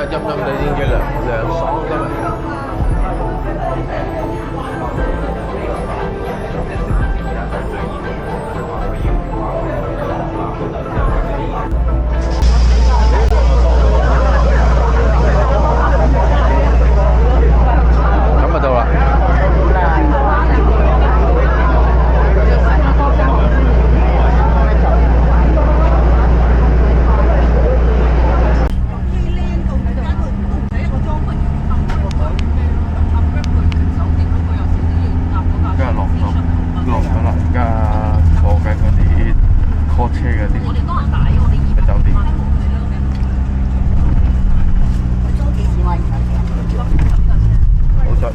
陰陰地天嘅涼爽今日。咁就到啦。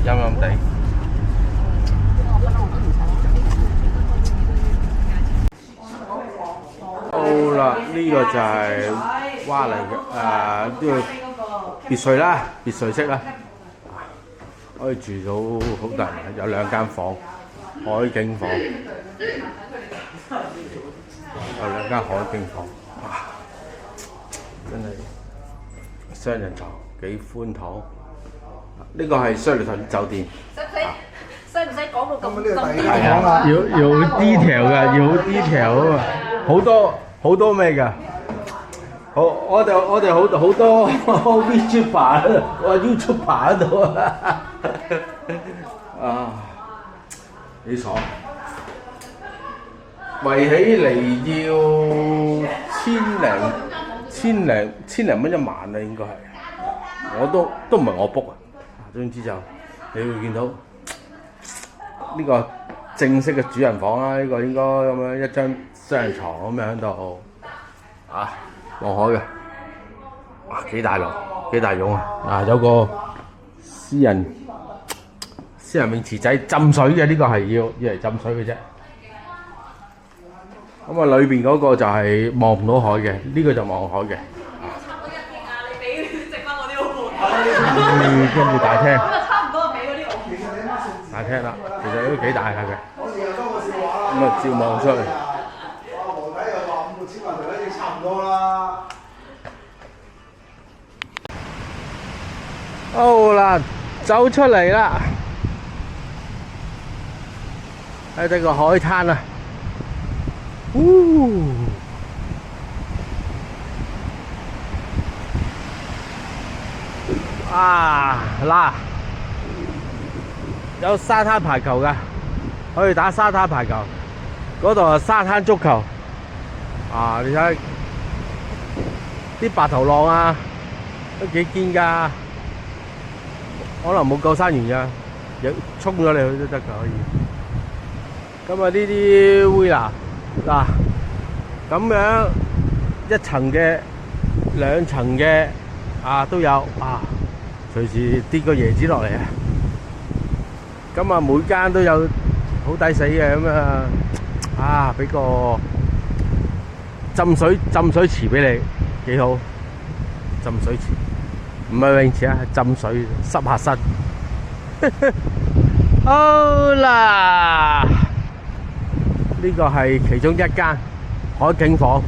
陰陰地。好啦，呢個就係蛙嚟嘅，呢個別墅啦，別墅式啦，可以住到好大，有2間房，海景房，有2間海景房，哇！真係雙人床，幾寬敞。呢個係商業酒店。使唔使講到咁深？係啊，要 detail 㗎，要 detail 啊嘛，好多咩㗎？我哋好多 VTuber 我 YouTuber 喺度啊！幾爽，圍起嚟要千零蚊1晚啦，應該係。我都唔係我 book 啊，總之就你會見到呢個正式嘅主人房啦，呢個應該咁樣一張雙人床咁樣喺度啊，望海嘅，哇幾大用啊！啊有個私人泳池仔浸水嘅，呢個係要嚟浸水嘅啫。咁啊裏邊嗰個就係望唔到海嘅，呢個就望海嘅。跟住大廳，咁啊差唔多俾嗰啲我。大廳啦，其實都幾大下嘅。咁啊照望出去。哇！皇帝又話5、6千萬條已經差唔多啦。好啦，走出嚟啦，睇睇個海灘啊！啊嗱，有沙灘排球㗎，可以打沙灘排球。嗰度係沙灘足球。啊，你睇啲白頭浪啊，都幾堅㗎。可能冇救生員㗎，亦衝咗你去都得㗎可以。咁啊呢啲煨拿嗱，咁樣1層嘅、2層嘅啊都有啊。隨時跌個椰子落嚟啊！咁啊，每間都有好抵死嘅咁啊！俾個浸水池俾你，幾好！浸水池唔係泳池啊，係浸水濕下身。好啦，呢個係其中1間海景房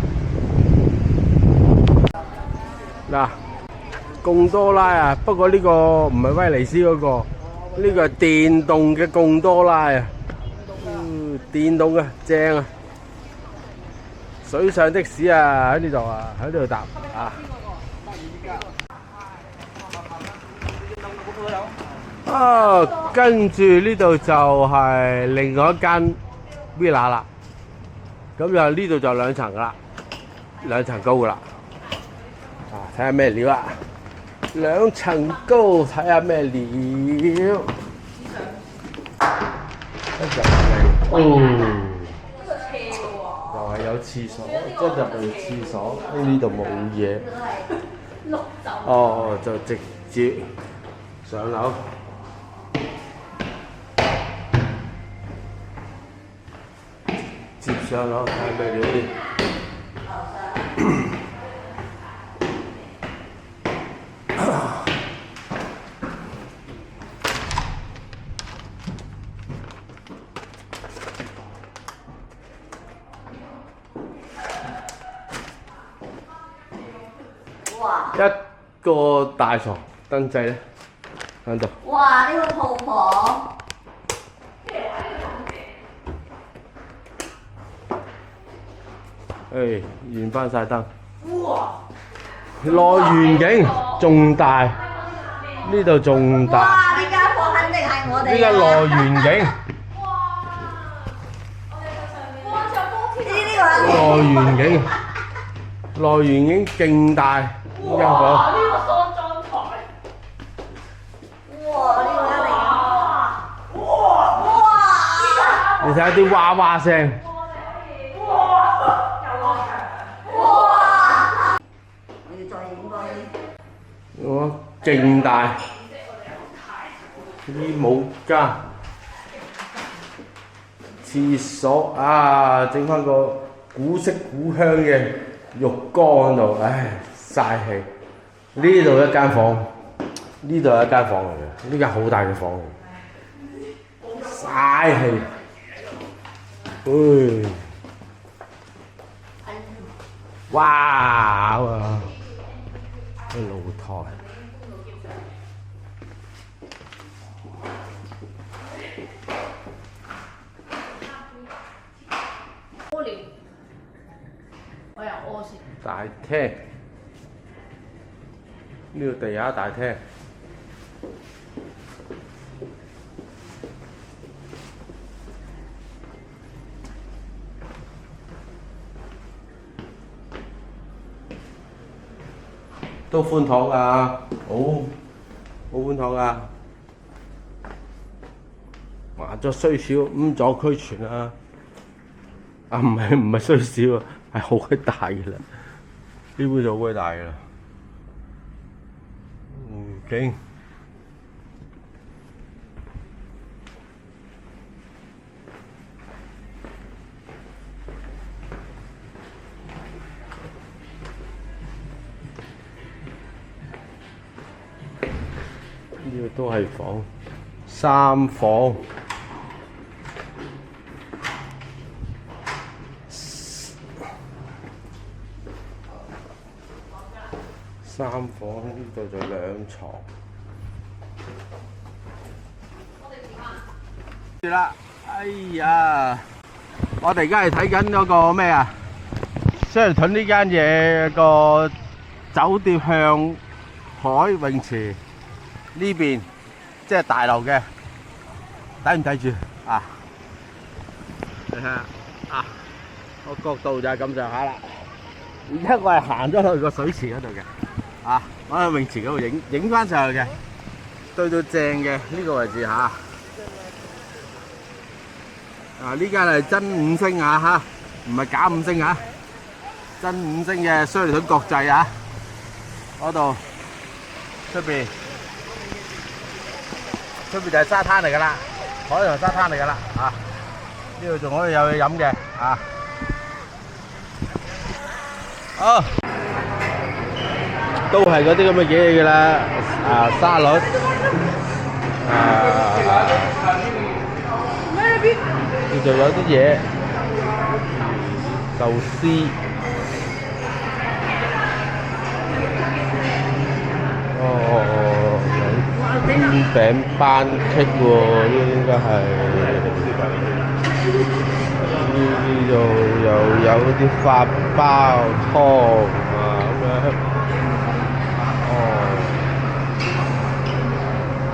嗱。貢多拉啊，不過呢個唔係威尼斯嗰個，呢個係電動嘅貢多拉啊，電動嘅正啊！水上的士啊，喺呢度啊，喺呢度搭啊。啊，跟住呢度就係另外1間 villa 啦，咁就呢度就2層噶啦，2層高噶啦。啊，睇下咩料啊！ 2層高，睇下咩料。一入嚟，哦，又係有廁所，一入嚟廁所，呢度冇嘢。哦，就直接上樓。接上樓睇下咩料先。個大床燈掣咧喺度。哇！呢、個套房，誒，換翻晒燈。內園景仲大，呢度仲大。哇！呢間房肯定係我哋呢個內園景，內園景，內園景勁大，呢間房。哇！呢個一定要。哇！你睇下啲哇哇聲。我勁大，衣帽間、廁所啊，整翻個古色古香嘅浴缸喺度，唉，嘥氣。呢度一間房，呢度有一間房嚟嘅，呢間好大嘅房嚟，嘥氣。哇！露台。屙尿，我又屙先。大廳，呢度地下大廳，都寬敞㗎，好寬敞㗎。麻雀雖小，五臟俱全啊！啊，唔係雖小啊，係好鬼大嘅啦，呢杯就好鬼大嘅啦。勁！呢個都係房，三房。三房呢度就兩床。住啦！哎呀，我哋而家係睇緊嗰個咩啊？商業屯呢間嘢個酒店向海泳池呢邊，即係大樓嘅，睇唔睇住啊？你睇下啊，個角度就係咁上下啦。而家我係行咗去個水池嗰度嘅。啊！我喺泳池嗰度影翻上去嘅，對到正嘅呢個位置嚇。啊！呢間係真五星啊嚇，唔係假五星啊，真五星嘅商業屯國際啊。嗰度出邊就係沙灘嚟㗎啦，海洋沙灘嚟㗎啦啊！呢度仲可以有嘢飲嘅啊。好。都係嗰啲咁嘅嘢㗎啦，啊沙律，呢度有啲嘢，壽司，有煎餅班戟喎，呢應該係，呢度又有啲法包湯啊咁樣。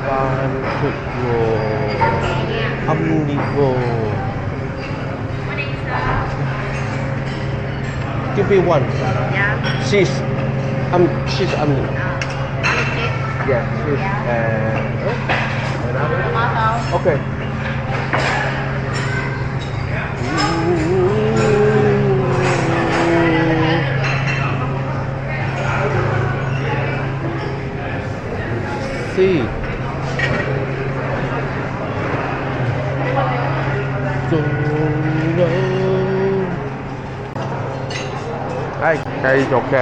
班戟喎，奄列喎。Give me one. Yeah. Cheese. Cheese onion. Yeah, cheese. Tomato. Okay. See. 仲有，係繼續嘅。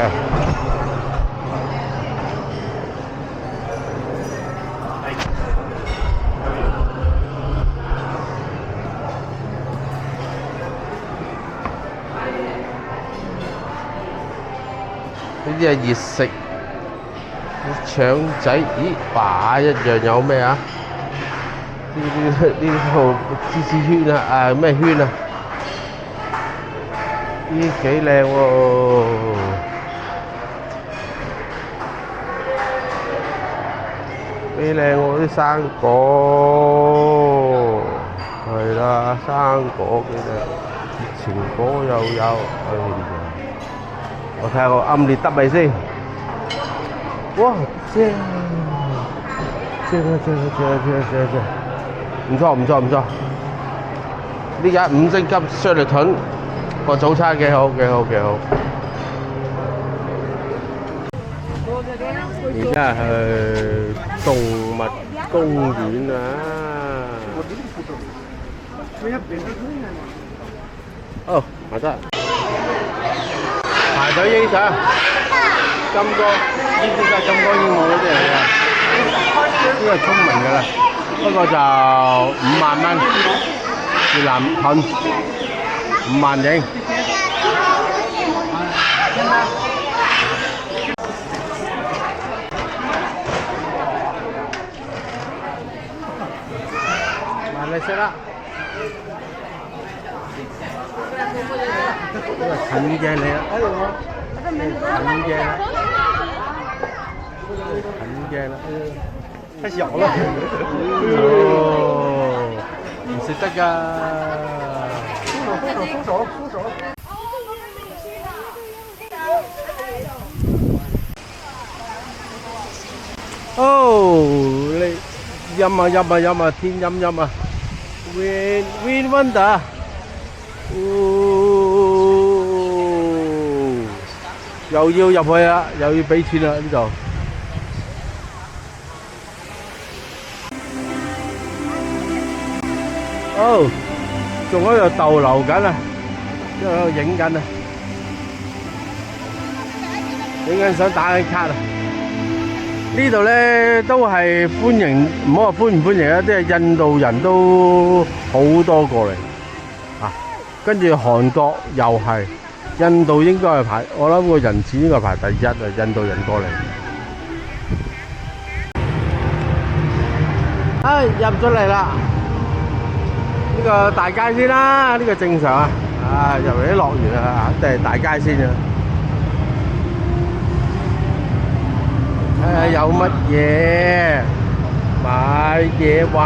呢啲係熱食，腸仔，咦，哇，一樣有咩啊？呢套芝士圈啊，咩圈啊？咦，幾靚喎！幾靚喎啲生果，係啦，生果幾靚，熱情果又有，哎呀！我睇下個暗列得未先？哇，正！正！唔錯唔錯唔錯，呢間5星級雙力盾個早餐幾好幾好幾好。而家係動物公園啊！哦，買得，排隊影相。金哥，呢啲就係金哥鸚鵡嗰啲嚟嘅，呢個聰明㗎啦。不過就5萬蚊，越南盾5萬影。買嚟食啦！呢個近鏡嚟啦，近鏡啦，近鏡啦。太小了。哦，唔食得㗎。鬆手。哦，你飲啊，天陰啊 ，Wind Wonder。又要入去啦，又要俾錢啦呢度。哦，仲喺度逗留緊啊，因為喺度影緊啊，影緊相打緊卡啊。呢度咧都係歡迎，唔好話歡唔歡迎啊，即係印度人都好多過嚟啊。跟住韓國又係，印度應該係排，我諗個人次應該排第一啊，印度人過嚟。唉，入咗嚟啦。呢個大街先啦，呢個正常啊。啊，入嚟啲樂園啊，肯定係大街先啊。睇下有乜嘢，買嘢玩，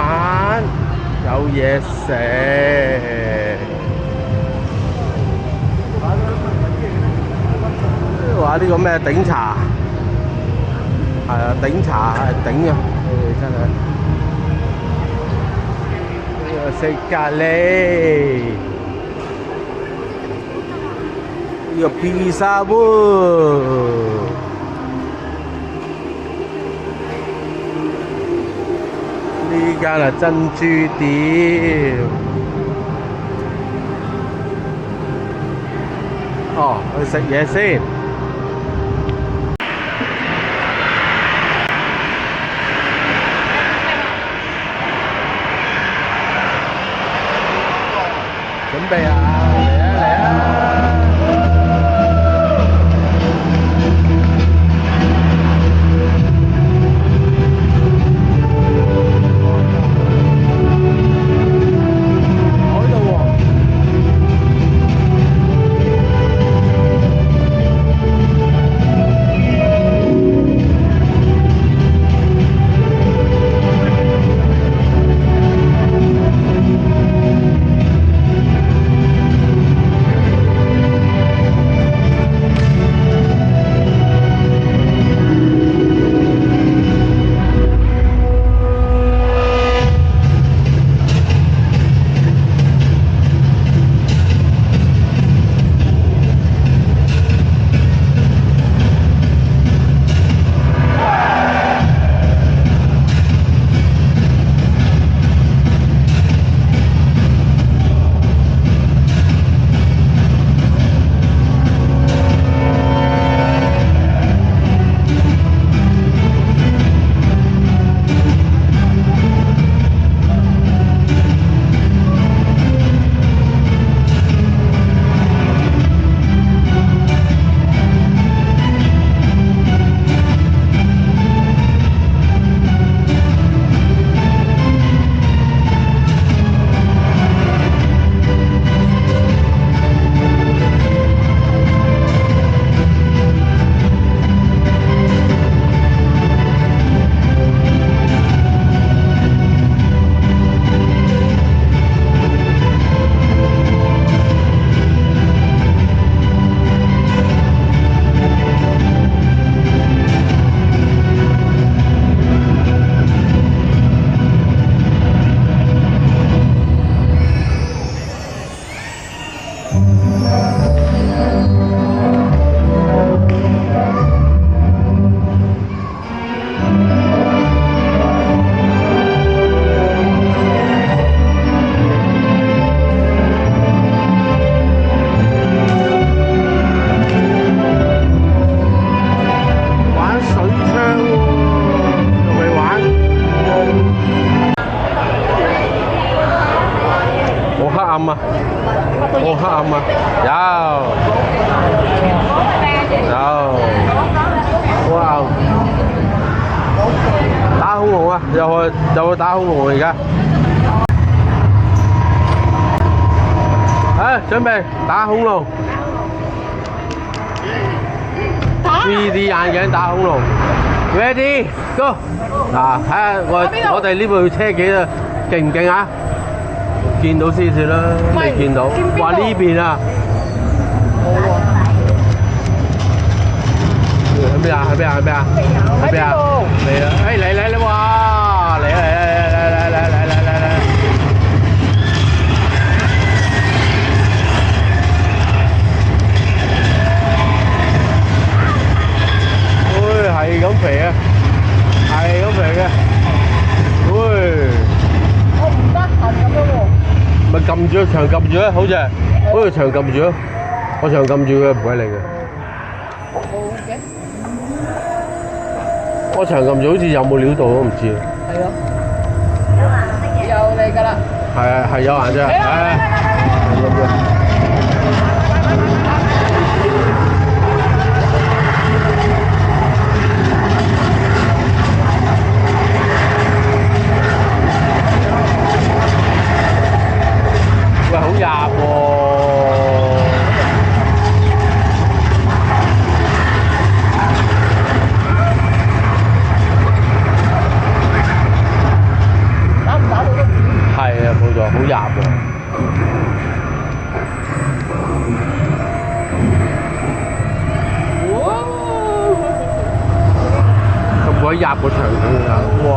有嘢食。話呢個咩頂茶？係啊，頂茶係頂啊，真係。食咖喱，呢個披薩喎，呢間係珍珠店。哦，去食嘢先。準備啊！嚟啊！喺度喎。恐龍嚟㗎。準備打恐龍。3D 眼鏡打恐龍 ，ready go！ 嗱，睇下我哋呢部車勁唔勁啊？見到先算啦，未見到。話呢邊啊，喺邊啊？喺邊啊？喺邊啊？喺邊啊？嚟啦！嚟！哇！嚟！係咁肥啊！係咁肥嘅，喂！我唔得閒咁樣喎。咪撳住長撳住啊，好似長撳住啊，我長撳住佢唔鬼嚟嘅。冇嘅。我長撳住好似有冇料到都唔知啊。係咯。有嚟㗎啦。係有顏啫。喂，好入喎！打唔打到都唔知。係啊，冇錯，好入喎！咁鬼入個場景啊！哇！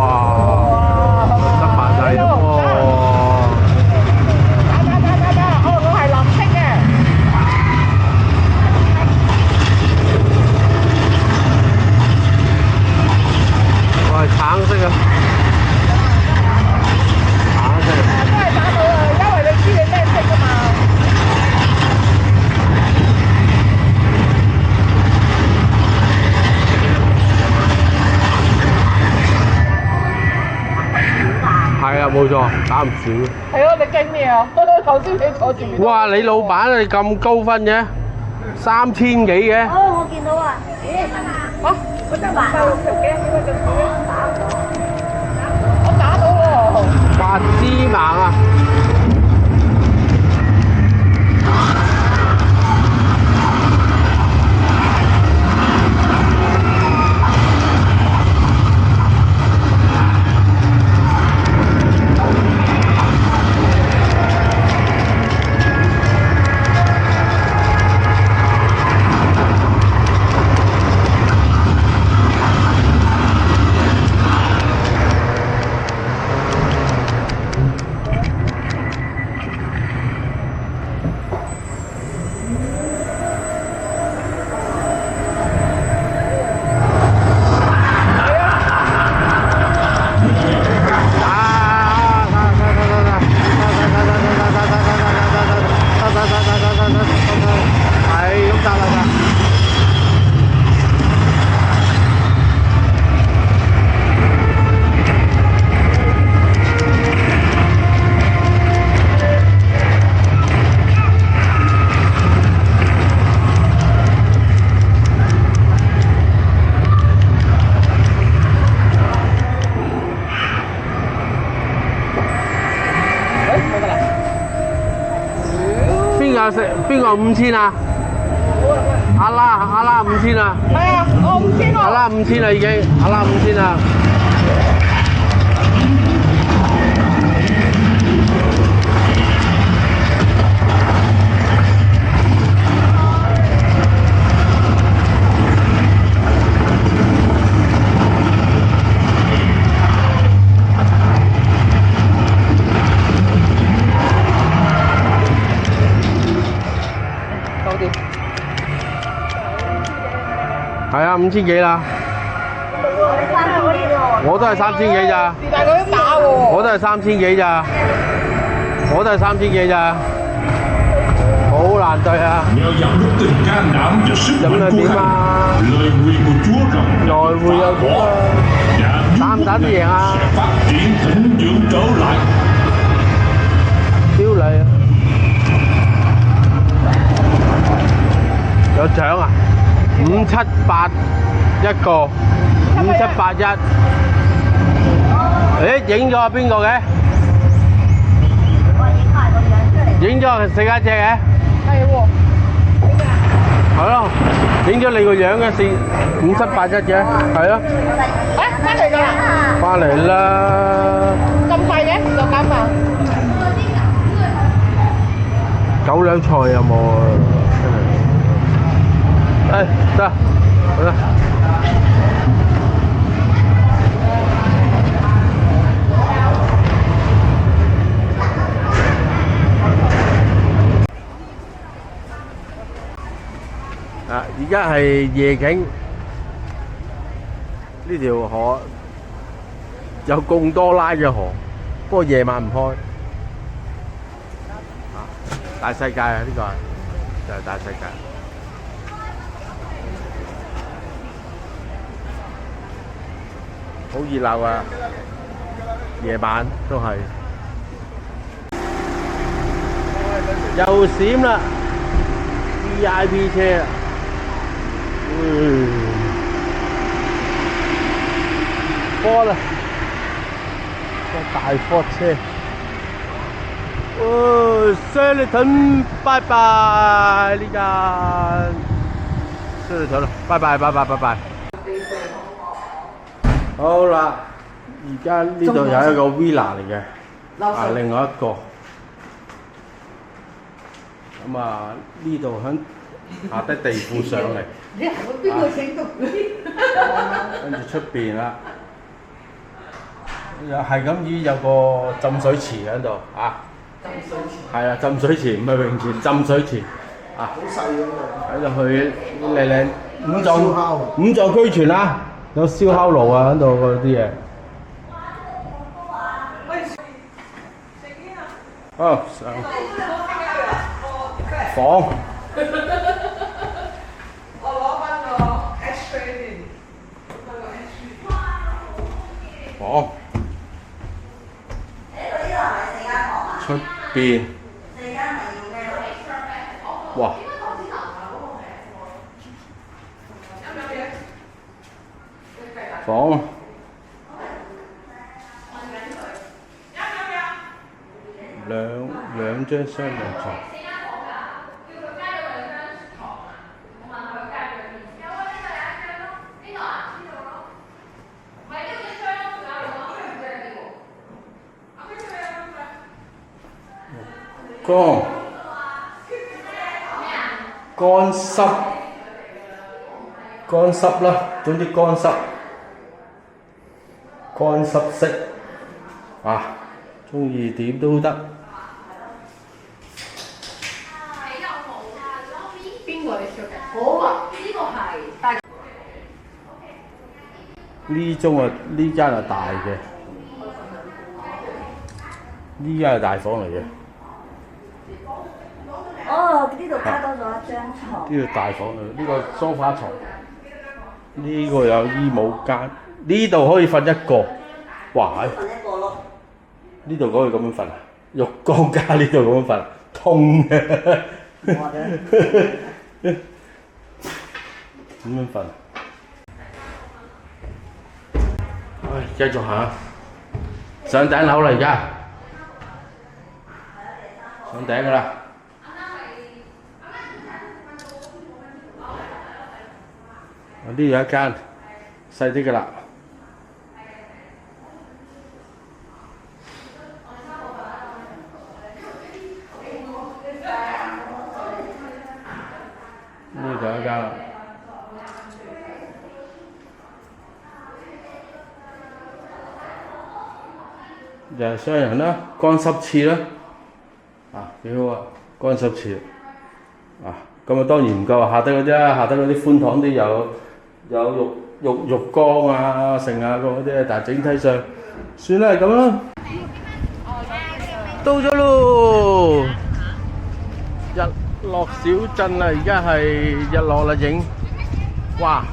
得扮晒喎！橙色啊！橙色。都係打到啊，因為你知你咩色㗎嘛。係啊，冇錯，打唔少。係咯，你驚咩啊？頭先你坐住。哇！你老闆你咁高分嘅，3000幾嘅。哦，我見到啊。嚇！我真係唔夠條頸，點解咁少？我打到喎。白芝麻啊！邊個5000啊？阿拉5000啊？係啊，我5000喎。阿拉5000啦已經，阿拉5000啦。係啊，5000幾啦。我都係3000幾咋。是但佢都打喎。我都係3000幾咋。我都係3000幾咋。好難對啊。咁又點啊？來回又點啊？打唔打得贏啊？屌你啊！有獎啊！578一個，5781。誒，影咗係邊個嘅？我影埋個樣出嚟。影咗四家姐嘅？係喎。係咯，影咗你個樣嘅5、7、8、1嘅，係咯。翻嚟㗎啦！翻嚟啦！咁快嘅就咁啊！狗兩菜有冇啊？誒得，好啦。啊！而家係夜景，呢條河有貢多拉嘅河，不過夜晚唔開。啊！大世界啊！呢個就係大世界。好熱鬧啊！夜晚都係。又閃啦 ！VIP 車。貨啦，個大貨車。哦 ，Sheraton，拜拜呢間 Sheraton，拜拜拜拜拜拜。好啦，而家呢度有一個 villa 嚟嘅，啊，另外一個。咁啊，呢度響下低地庫上嚟。你係我邊個整到跟住出邊啦，係咁依有個浸水池喺度啊！浸水池係啊，浸水池唔係泳池，浸水池啊！好細咁啊！喺度去靚五臟俱全啦，有燒烤爐啊喺度嗰啲嘢。哦，上房。房出邊，哇！房兩張雙人床。乾濕啦，總之乾濕式啊，中意點都得。邊個你着嘅？我啊，呢個係。呢間係大嘅，呢間係大房嚟嘅。哦，呢度加多咗一張床。呢個大房嚟，呢個梳化床，呢個有衣帽間，呢度可以瞓一個，哇！瞓一個咯。呢度可以咁樣瞓啊，浴缸加呢度咁樣瞓，痛嘅。咁樣瞓。唉，繼續行，上頂樓啦而家，上頂㗎啦。呢度有一間細啲嘅啦，呢度有一間啦，又係雙人啦，乾濕廁啦，啊幾好啊，乾濕廁啊，咁啊當然唔夠下低嗰啲啦，下低嗰啲寬敞啲有浴缸啊、剩啊嗰啲，但係整體上算啦，係咁啦。到咗咯，日落小鎮啦，而家係日落啦影，哇，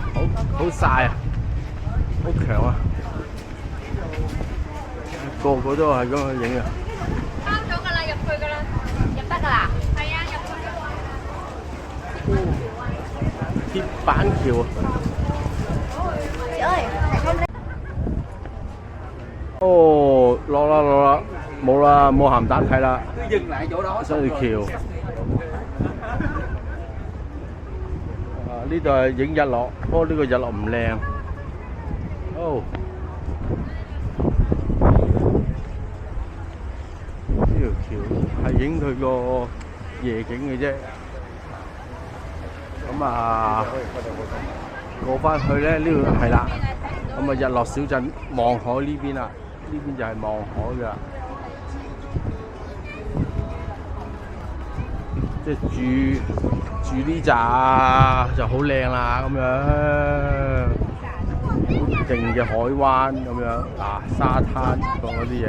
好曬啊，好強啊，個個都係咁去影啊。啱咗㗎啦，入去㗎啦，入得㗎啦。係啊，入去㗎啦。鐵板橋啊！哦。攞啦，冇啦，冇鹹蛋睇啦， Cứ dừng lại chỗ đó 新橋。呢度係影日落，不過呢個日落唔靚。哦，呢條橋係影佢個夜景嘅啫。咁啊，過翻去咧，呢度係啦。咁啊，日落小鎮望海呢邊啦，呢邊就係望海㗎。即係住呢扎就好靚啦，咁樣好勁嘅海灣咁樣啊，沙灘嗰啲嘢。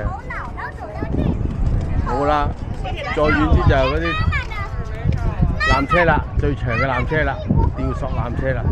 好啦，再遠啲就係嗰啲纜車啦，最長嘅纜車啦，吊索纜車啦。